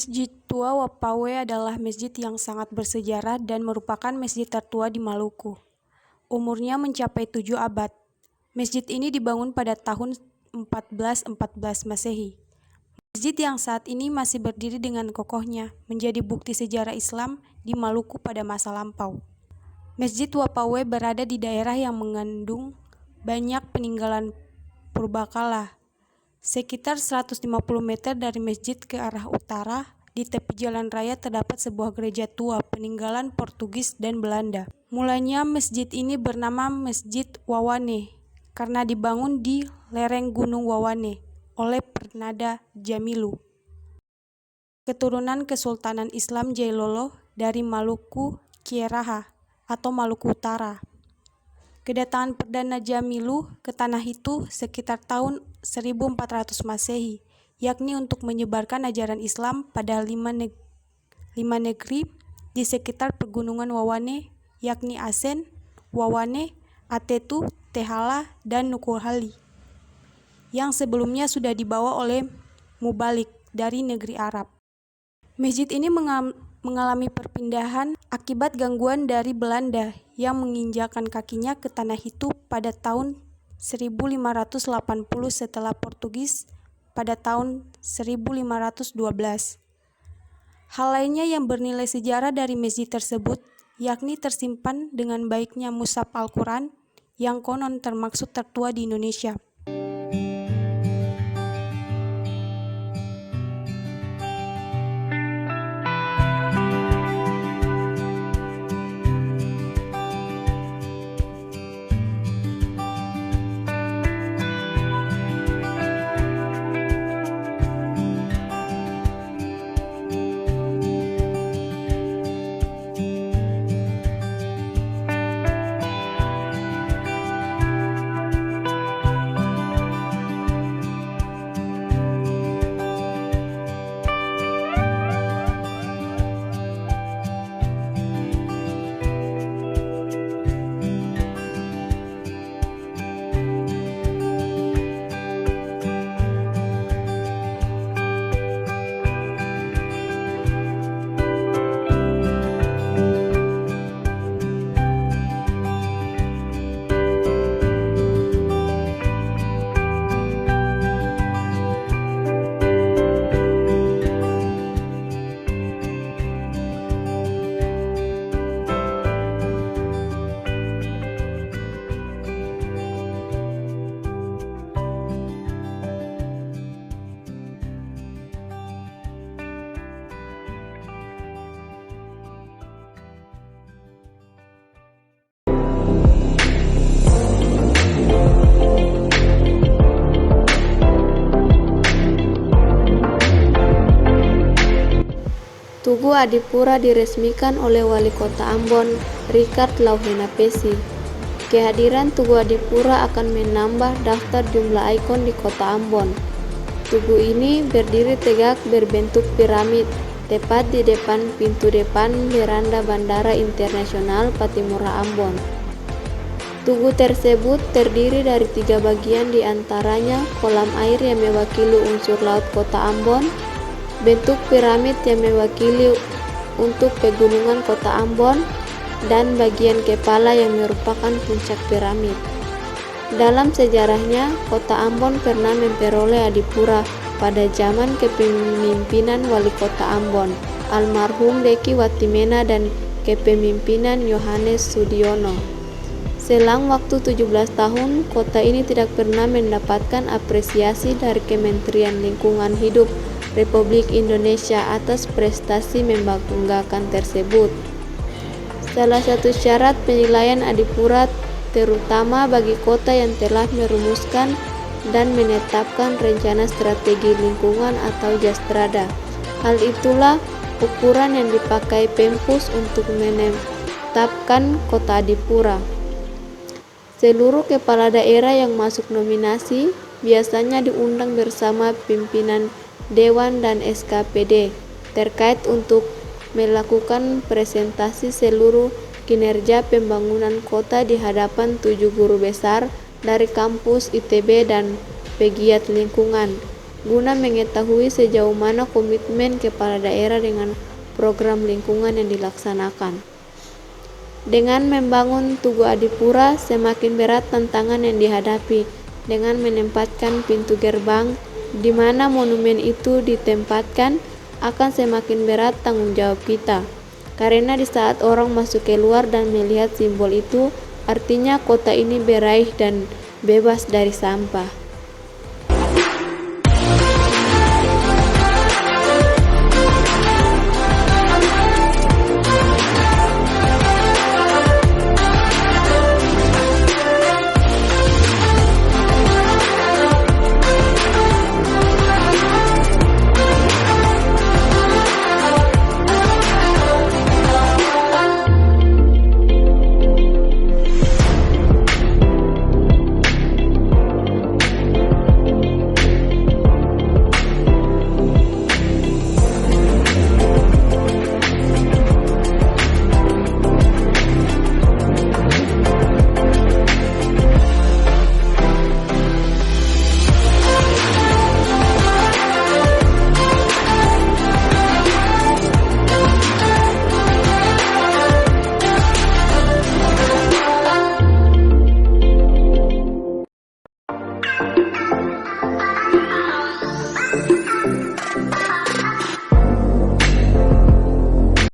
Masjid Tua Wapawe adalah masjid yang sangat bersejarah dan merupakan masjid tertua di Maluku. Umurnya mencapai 7 abad. Masjid ini dibangun pada tahun 1414 Masehi. Masjid yang saat ini masih berdiri dengan kokohnya menjadi bukti sejarah Islam di Maluku pada masa lampau. Masjid Wapawe berada di daerah yang mengandung banyak peninggalan purbakala. Sekitar 150 meter dari masjid ke arah utara, di tepi jalan raya terdapat sebuah gereja tua peninggalan Portugis dan Belanda. Mulanya masjid ini bernama Masjid Wawane karena dibangun di lereng Gunung Wawane oleh Pernada Jamilu, keturunan Kesultanan Islam Jailolo dari Maluku Kieraha atau Maluku Utara. Kedatangan Perdana Jamilu ke tanah itu sekitar tahun 1400 Masehi, yakni untuk menyebarkan ajaran Islam pada lima negeri di sekitar pegunungan Wawane, yakni Asen, Wawane, Atetu, Tehala, dan Nukuhali, yang sebelumnya sudah dibawa oleh Mubalik dari negeri Arab. Masjid ini mengalami perpindahan akibat gangguan dari Belanda yang menginjakan kakinya ke tanah itu pada tahun 1580 setelah Portugis pada tahun 1512. Hal lainnya yang bernilai sejarah dari masjid tersebut yakni tersimpan dengan baiknya mushaf Al-Quran yang konon termaksud tertua di Indonesia. Tugu Adipura diresmikan oleh Wali Kota Ambon, Richard Lauhenapesi. Kehadiran Tugu Adipura akan menambah daftar jumlah ikon di Kota Ambon. Tugu ini berdiri tegak berbentuk piramid, tepat di depan pintu depan veranda Bandara Internasional Patimura Ambon. Tugu tersebut terdiri dari 3 bagian, di antaranya kolam air yang mewakili unsur laut Kota Ambon, bentuk piramid yang mewakili untuk pegunungan Kota Ambon, dan bagian kepala yang merupakan puncak piramid. Dalam sejarahnya, Kota Ambon pernah memperoleh Adipura pada zaman kepemimpinan Wali Kota Ambon, almarhum Deki Watimena, dan kepemimpinan Yohanes Sudiono. Selang waktu 17 tahun, kota ini tidak pernah mendapatkan apresiasi dari Kementerian Lingkungan Hidup Republik Indonesia atas prestasi membanggakan tersebut. Salah satu syarat penilaian Adipura terutama bagi kota yang telah merumuskan dan menetapkan rencana strategi lingkungan atau Jastrada. Hal itulah ukuran yang dipakai Pempus untuk menetapkan Kota Adipura. Seluruh kepala daerah yang masuk nominasi biasanya diundang bersama pimpinan Dewan dan SKPD terkait untuk melakukan presentasi seluruh kinerja pembangunan kota di hadapan 7 guru besar dari kampus ITB dan pegiat lingkungan. guna mengetahui sejauh mana komitmen kepala daerah dengan program lingkungan yang dilaksanakan. Dengan membangun Tugu Adipura, semakin berat tantangan yang dihadapi. Dengan menempatkan pintu gerbang di mana monumen itu ditempatkan, akan semakin berat tanggung jawab kita. Karena di saat orang masuk keluar dan melihat simbol itu, artinya kota ini beraih dan bebas dari sampah.